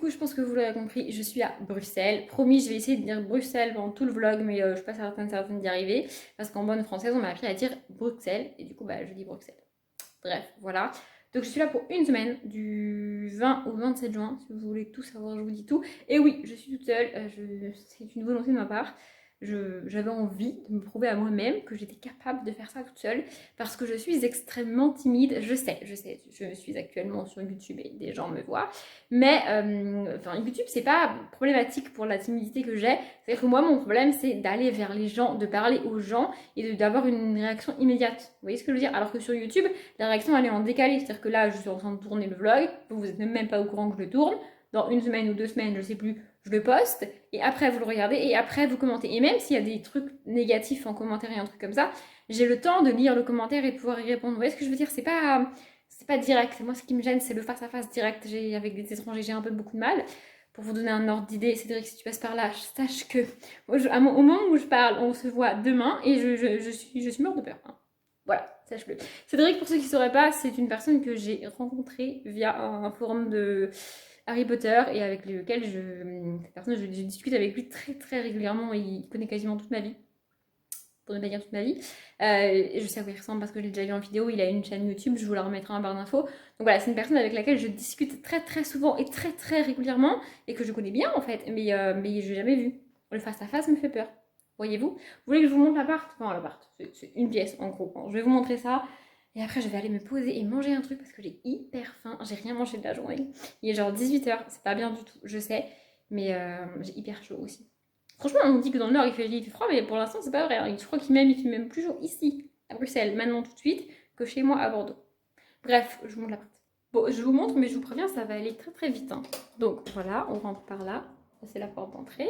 coup, je pense que vous l'aurez compris, je suis à Bruxelles. Promis, je vais essayer de dire Bruxelles pendant tout le vlog, mais je suis pas certaine d'y arriver. Parce qu'en bonne française, on m'a appris à dire Bruxelles. Et du coup, bah, je dis Bruxelles. Bref, voilà. Donc je suis là pour une semaine, du 20 au 27 juin. Si vous voulez tout savoir, je vous dis tout. Et oui, je suis toute seule. C'est une volonté de ma part. J'avais envie de me prouver à moi-même que j'étais capable de faire ça toute seule parce que je suis extrêmement timide. Je sais, je suis actuellement sur YouTube et des gens me voient. Mais YouTube, c'est pas problématique pour la timidité que j'ai. C'est-à-dire que moi, mon problème, c'est d'aller vers les gens, de parler aux gens et d'avoir une réaction immédiate. Vous voyez ce que je veux dire? Alors que sur YouTube, la réaction, elle est en décalé. C'est-à-dire que là, je suis en train de tourner le vlog. Vous n'êtes même pas au courant que je le tourne. Dans une semaine ou 2 semaines, je sais plus, je le poste. Et après, vous le regardez et après, vous commentez. Et même s'il y a des trucs négatifs en commentaire et un truc comme ça, j'ai le temps de lire le commentaire et de pouvoir y répondre. Vous voyez ce que je veux dire? C'est pas direct. Moi, ce qui me gêne, c'est le face-à-face direct. Avec des étrangers, j'ai un peu beaucoup de mal. Pour vous donner un ordre d'idée, Cédric, si tu passes par là, sache que au moment où je parle, on se voit demain et je suis morte de peur. Hein. Voilà, sache-le. Cédric, pour ceux qui ne sauraient pas, c'est une personne que j'ai rencontrée via un forum de Harry Potter et avec lequel cette personne, je discute avec lui très très régulièrement. Il connaît quasiment toute ma vie. Pour ne pas dire toute ma vie. Je sais à quoi il ressemble parce que je l'ai déjà vu en vidéo. Il a une chaîne YouTube, je vous la remettrai en barre d'infos. Donc voilà, c'est une personne avec laquelle je discute très très souvent et très très régulièrement et que je connais bien en fait, mais je l'ai jamais vu. Le face à face me fait peur. Voyez-vous? Vous voulez que je vous montre l'appart? Enfin, l'appart, c'est une pièce en gros. Je vais vous montrer ça. Et après, je vais aller me poser et manger un truc parce que j'ai hyper faim. J'ai rien mangé de la journée. Il est genre 18h, c'est pas bien du tout, je sais. Mais j'ai hyper chaud aussi. Franchement, on dit que dans le nord il fait froid, mais pour l'instant c'est pas vrai. Je crois il fait même plus chaud ici, à Bruxelles, maintenant tout de suite, que chez moi à Bordeaux. Bref, je vous montre l'appart. Bon, je vous montre, mais je vous préviens, ça va aller très très vite. Hein. Donc voilà, on rentre par là. Ça c'est la porte d'entrée.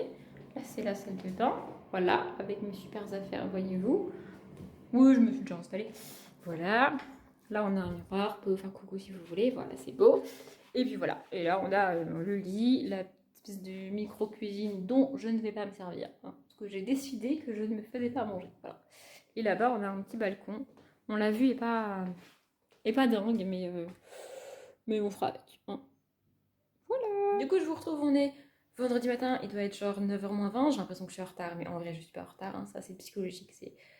Là c'est la salle de bain. Voilà, avec mes super affaires, voyez-vous. Oui, je me suis déjà installée. Voilà. Là on a un miroir, vous pouvez faire coucou si vous voulez. Voilà, c'est beau. Et puis voilà. Et là on a le lit, la espèce de micro-cuisine dont je ne vais pas me servir. Hein, parce que j'ai décidé que je ne me faisais pas manger. Voilà. Et là-bas, on a un petit balcon. On l'a vu et pas dingue, mais on fera avec. Hein. Voilà. Du coup, je vous retrouve, on est vendredi matin, il doit être genre 9h moins 20. J'ai l'impression que je suis en retard, mais en vrai, je suis pas en retard. Hein, ça, c'est psychologique.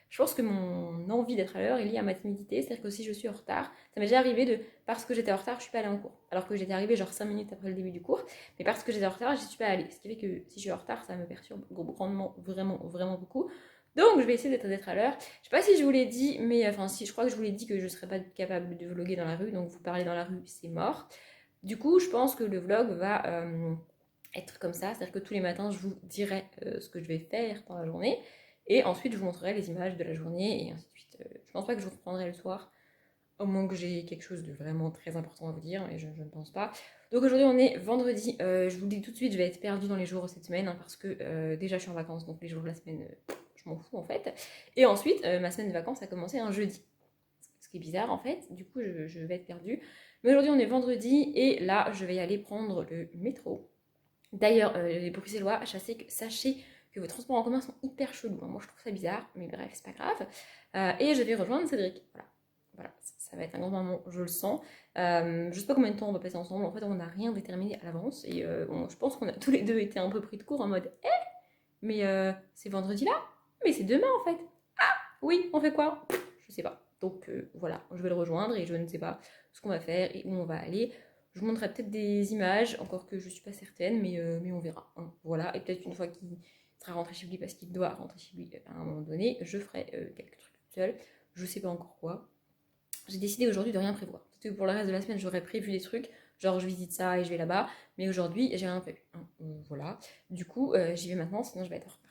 Je pense que mon envie d'être à l'heure est liée à ma timidité. C'est-à-dire que si je suis en retard, ça m'est déjà arrivé parce que j'étais en retard, je suis pas allée en cours. Alors que j'étais arrivée genre 5 minutes après le début du cours. Mais parce que j'étais en retard, je suis pas allée. Ce qui fait que si je suis en retard, ça me perturbe grandement, vraiment, vraiment beaucoup. Donc je vais essayer d'être à l'heure. Je sais pas si je vous l'ai dit, mais enfin si, je crois que je vous l'ai dit que je serais pas capable de vlogger dans la rue. Donc vous parler dans la rue, c'est mort. Du coup, je pense que le vlog va être comme ça. C'est-à-dire que tous les matins, je vous dirai ce que je vais faire dans la journée. Et ensuite, je vous montrerai les images de la journée et ainsi de suite. Je pense pas que je vous reprendrai le soir, au moins que j'ai quelque chose de vraiment très important à vous dire, et je ne pense pas. Donc aujourd'hui, on est vendredi. Je vous le dis tout de suite, je vais être perdue dans les jours cette semaine, hein, parce que déjà, je suis en vacances, donc les jours de la semaine, je m'en fous en fait. Et ensuite, ma semaine de vacances a commencé un jeudi. Ce qui est bizarre en fait, du coup, je vais être perdue. Mais aujourd'hui, on est vendredi, et là, je vais aller prendre le métro. D'ailleurs, les Bruxellois, sachez que vos transports en commun sont hyper chelous. Moi, je trouve ça bizarre, mais bref, c'est pas grave. Et je vais rejoindre Cédric. Voilà, ça va être un grand moment, je le sens. Je sais pas combien de temps on va passer ensemble. En fait, on n'a rien déterminé à l'avance. Et je pense qu'on a tous les deux été un peu pris de court en mode mais c'est vendredi là? Mais c'est demain en fait. Ah, oui, on fait quoi? Je sais pas. Donc voilà, je vais le rejoindre et je ne sais pas ce qu'on va faire et où on va aller. Je vous montrerai peut-être des images, encore que je suis pas certaine, mais on verra. Hein. Voilà, et peut-être une fois qu'il sera rentré chez lui parce qu'il doit rentrer chez lui à un moment donné, je ferai quelques trucs toute seule. Je sais pas encore quoi. J'ai décidé aujourd'hui de rien prévoir. Peut-être que pour le reste de la semaine, j'aurais prévu des trucs, genre je visite ça et je vais là-bas, mais aujourd'hui, j'ai rien prévu. Hein. Voilà. Du coup, j'y vais maintenant, sinon je vais être en retard.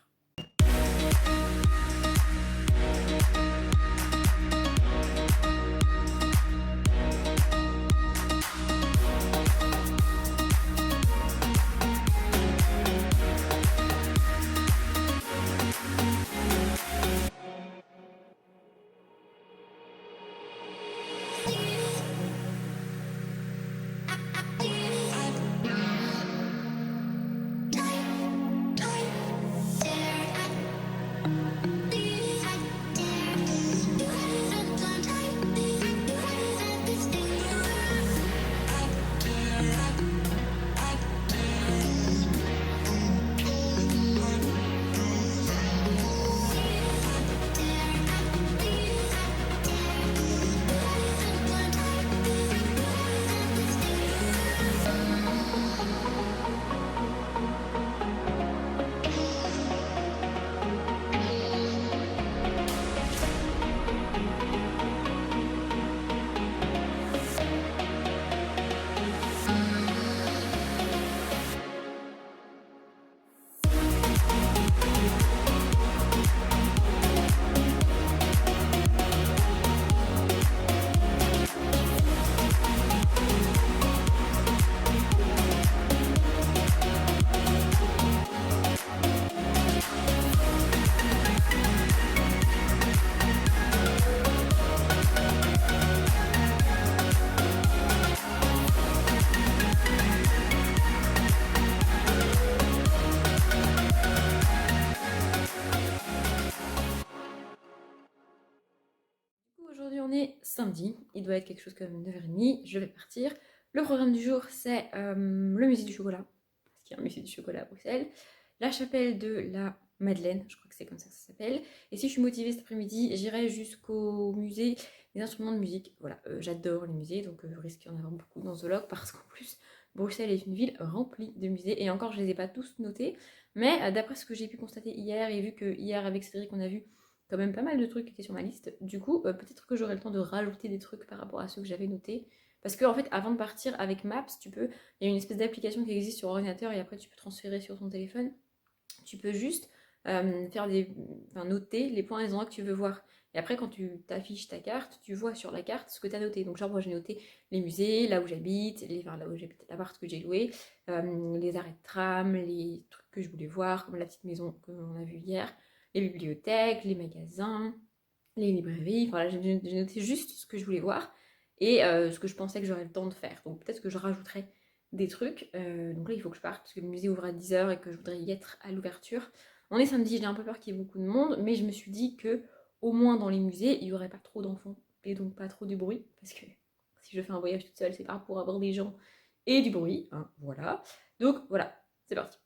on est samedi, il doit être quelque chose comme 9h30, je vais partir. Le programme du jour, c'est le musée du chocolat, parce qu'il y a un musée du chocolat à Bruxelles, la chapelle de la Madeleine, je crois que c'est comme ça que ça s'appelle. Et si je suis motivée cet après-midi, j'irai jusqu'au musée des instruments de musique. Voilà, j'adore les musées, donc je risque d'en avoir beaucoup dans ce vlog, parce qu'en plus, Bruxelles est une ville remplie de musées, et encore, je les ai pas tous notés, mais d'après ce que j'ai pu constater hier, et vu que hier avec Cédric, on a vu quand même pas mal de trucs qui étaient sur ma liste. Du coup, peut-être que j'aurai le temps de rajouter des trucs par rapport à ceux que j'avais notés. Parce que en fait, avant de partir avec Maps, il y a une espèce d'application qui existe sur ordinateur et après tu peux transférer sur ton téléphone. Tu peux juste noter les points et les endroits que tu veux voir. Et après, quand tu t'affiches ta carte, tu vois sur la carte ce que tu as noté. Donc, genre, moi, j'ai noté les musées, là où j'habite, là où j'habite, l'appart que j'ai loué, les arrêts de tram, les trucs que je voulais voir, comme la petite maison qu'on a vue hier, les bibliothèques, les magasins, les librairies. Voilà, j'ai noté juste ce que je voulais voir et ce que je pensais que j'aurais le temps de faire. Donc, peut-être que je rajouterai des trucs. Donc là, il faut que je parte parce que le musée ouvre à 10h et que je voudrais y être à l'ouverture. On est samedi, j'ai un peu peur qu'il y ait beaucoup de monde, mais je me suis dit que au moins dans les musées, il n'y aurait pas trop d'enfants et donc pas trop de bruit, parce que si je fais un voyage toute seule, c'est pas pour avoir des gens et du bruit, hein, voilà. Donc voilà, c'est parti.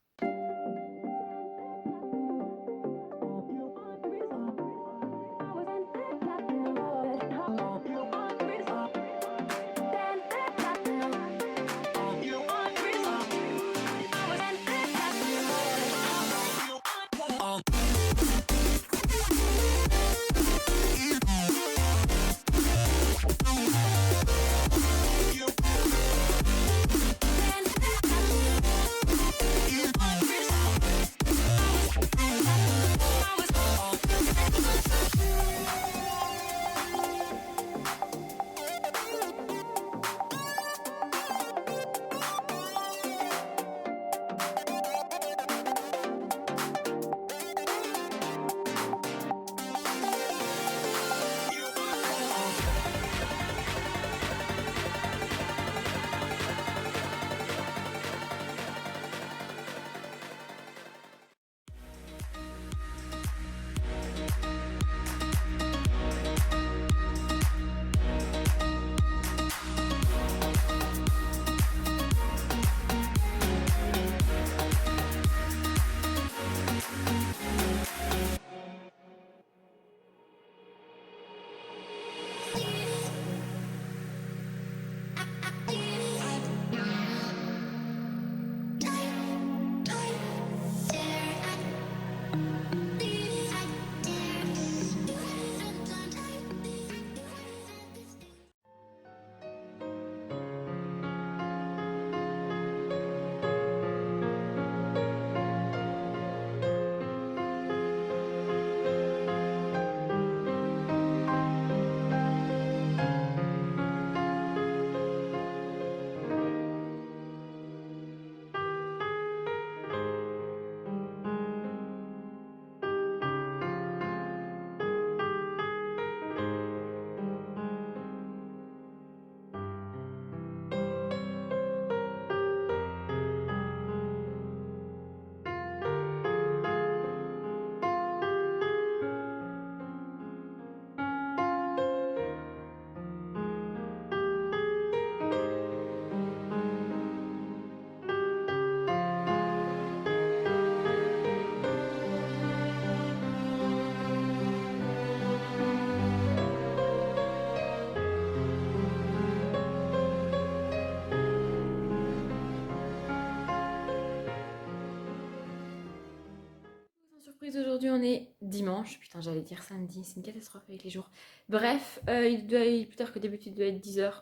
Surprise, aujourd'hui on est dimanche. Putain, j'allais dire samedi, c'est une catastrophe avec les jours. Bref, plus tard que d'habitude, il doit être 10h.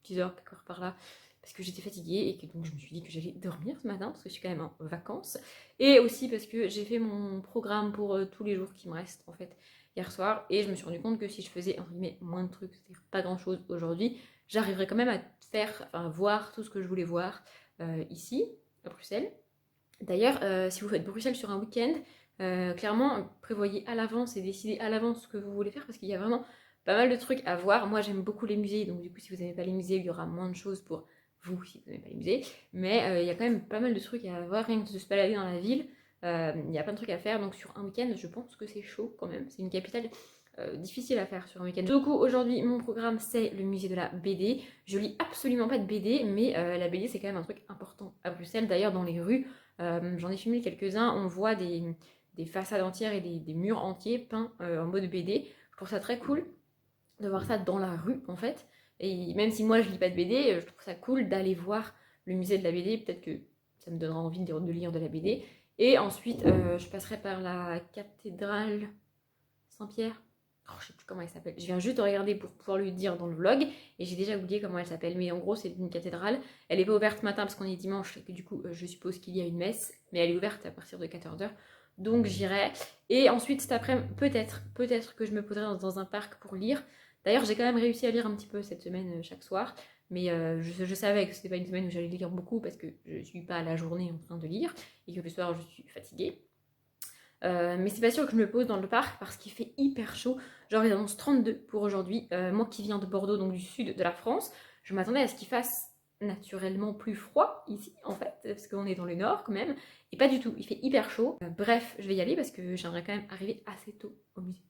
10h, quelque part par là. Parce que j'étais fatiguée et que donc je me suis dit que j'allais dormir ce matin parce que je suis quand même en vacances. Et aussi parce que j'ai fait mon programme pour tous les jours qui me restent en fait hier soir. Et je me suis rendu compte que si je faisais entre guillemets moins de trucs, c'est-à-dire pas grand chose aujourd'hui, j'arriverais quand même à voir tout ce que je voulais voir ici, à Bruxelles. D'ailleurs, si vous faites Bruxelles sur un week-end, clairement, prévoyez à l'avance et décidez à l'avance ce que vous voulez faire parce qu'il y a vraiment pas mal de trucs à voir. Moi, j'aime beaucoup les musées, donc du coup, si vous n'aimez pas les musées, il y aura moins de choses pour vous si vous n'aimez pas les musées. Mais il y a quand même pas mal de trucs à voir, rien que de se balader dans la ville. Il y a plein de trucs à faire, donc sur un week-end, je pense que c'est chaud quand même. C'est une capitale difficile à faire sur un week-end. Du coup, aujourd'hui, mon programme, c'est le musée de la BD. Je lis absolument pas de BD, mais la BD, c'est quand même un truc important à Bruxelles. D'ailleurs, dans les rues, j'en ai filmé quelques-uns, on voit des façades entières et des murs entiers peints en mode BD. Je trouve ça très cool de voir ça dans la rue, en fait. Et même si moi, je lis pas de BD, je trouve ça cool d'aller voir le musée de la BD. Peut-être que ça me donnera envie de lire de la BD. Et ensuite, je passerai par la cathédrale Saint-Pierre. Oh, je sais plus comment elle s'appelle. Je viens juste de regarder pour pouvoir lui dire dans le vlog. Et j'ai déjà oublié comment elle s'appelle. Mais en gros, c'est une cathédrale. Elle n'est pas ouverte ce matin parce qu'on est dimanche. Et que du coup, je suppose qu'il y a une messe. Mais elle est ouverte à partir de 14h. Donc j'irai. Et ensuite, cet après-midi, peut-être que je me poserai dans un parc pour lire. D'ailleurs, j'ai quand même réussi à lire un petit peu cette semaine chaque soir. Mais je savais que c'était pas une semaine où j'allais lire beaucoup parce que je suis pas à la journée en train de lire. Et que le soir, je suis fatiguée. Mais c'est pas sûr que je me pose dans le parc parce qu'il fait hyper chaud. Genre il annonce 32 pour aujourd'hui. Moi qui viens de Bordeaux, donc du sud de la France, je m'attendais à ce qu'il fasse naturellement plus froid ici en fait, parce qu'on est dans le nord quand même. Et pas du tout, il fait hyper chaud. Bref, je vais y aller parce que j'aimerais quand même arriver assez tôt au musée.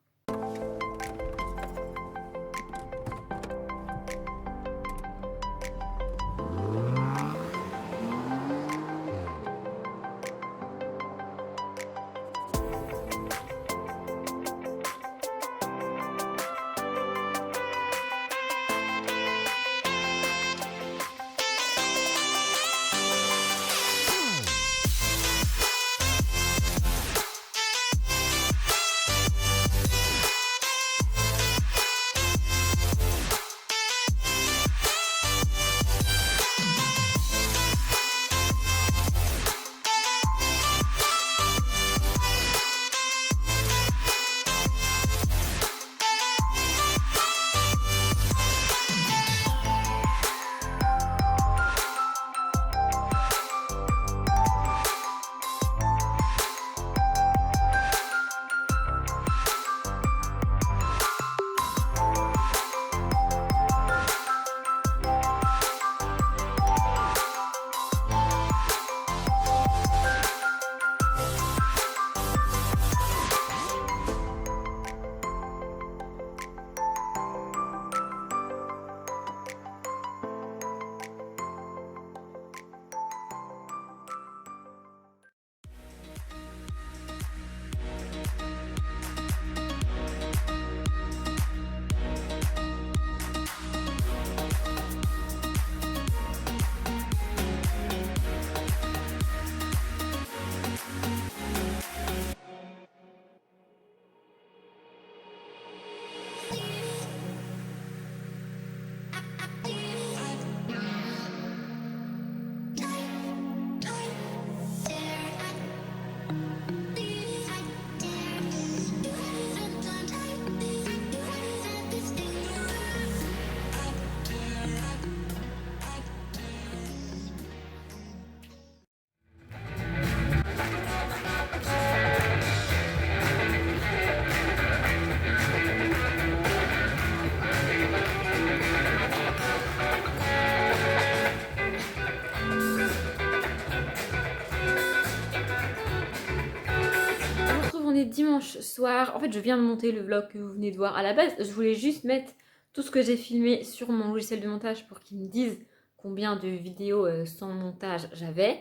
Dimanche soir, en fait je viens de monter le vlog que vous venez de voir. À la base je voulais juste mettre tout ce que j'ai filmé sur mon logiciel de montage pour qu'ils me disent combien de vidéos sans montage j'avais.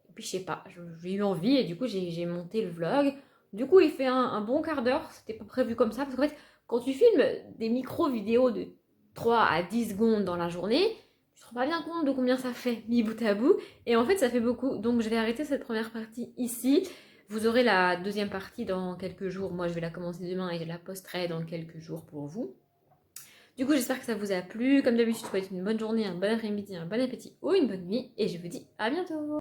Et puis je sais pas, j'ai eu envie et du coup j'ai monté le vlog. Du coup il fait un bon quart d'heure, c'était pas prévu comme ça parce qu'en fait quand tu filmes des micro-vidéos de 3 à 10 secondes dans la journée, tu te rends pas bien compte de combien ça fait mis bout à bout. Et en fait ça fait beaucoup, donc je vais arrêter cette première partie ici. Vous aurez la deuxième partie dans quelques jours. Moi, je vais la commencer demain et je la posterai dans quelques jours pour vous. Du coup, j'espère que ça vous a plu. Comme d'habitude, je vous souhaite une bonne journée, un bon après-midi, un bon appétit ou une bonne nuit. Et je vous dis à bientôt.